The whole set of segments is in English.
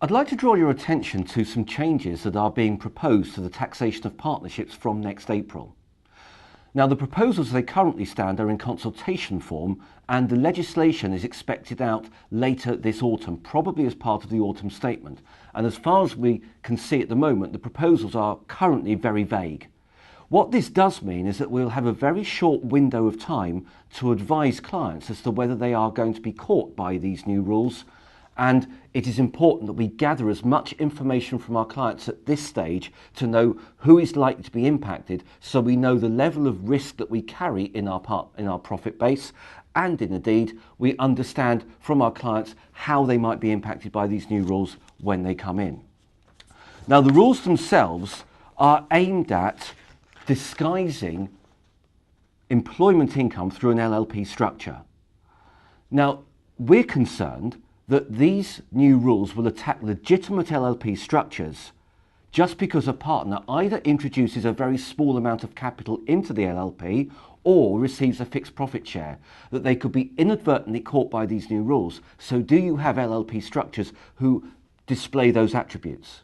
I'd like to draw your attention to some changes that are being proposed to the taxation of partnerships from next April. Now, the proposals as they currently stand are in consultation form, and the legislation is expected out later this autumn, probably as part of the autumn statement. And as far as we can see at the moment, the proposals are currently very vague. What this does mean is that we'll have a very short window of time to advise clients as to whether they are going to be caught by these new rules. And it is important that we gather as much information from our clients at this stage to know who is likely to be impacted, so we know the level of risk that we carry in our profit base, and indeed we understand from our clients how they might be impacted by these new rules when they come in. Now, the rules themselves are aimed at disguising employment income through an LLP structure. Now, we're concerned that these new rules will attack legitimate LLP structures just because a partner either introduces a very small amount of capital into the LLP or receives a fixed profit share, that they could be inadvertently caught by these new rules. So do you have LLP structures who display those attributes?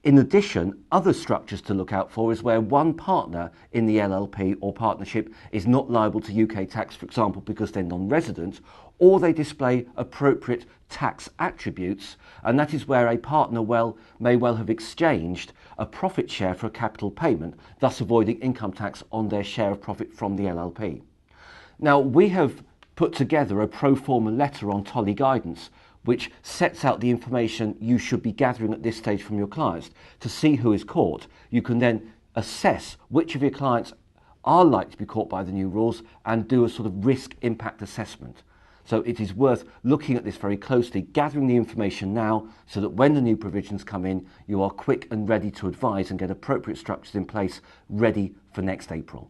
In addition, other structures to look out for is where one partner in the LLP or partnership is not liable to UK tax, for example, because they're non-resident, or they display appropriate tax attributes, and that is where a partner may well have exchanged a profit share for a capital payment, thus avoiding income tax on their share of profit from the LLP. Now, we have put together a pro forma letter on TolleyGuidance, which sets out the information you should be gathering at this stage from your clients to see who is caught. You can then assess which of your clients are likely to be caught by the new rules and do a sort of risk impact assessment. So it is worth looking at this very closely, gathering the information now so that when the new provisions come in, you are quick and ready to advise and get appropriate structures in place ready for next April.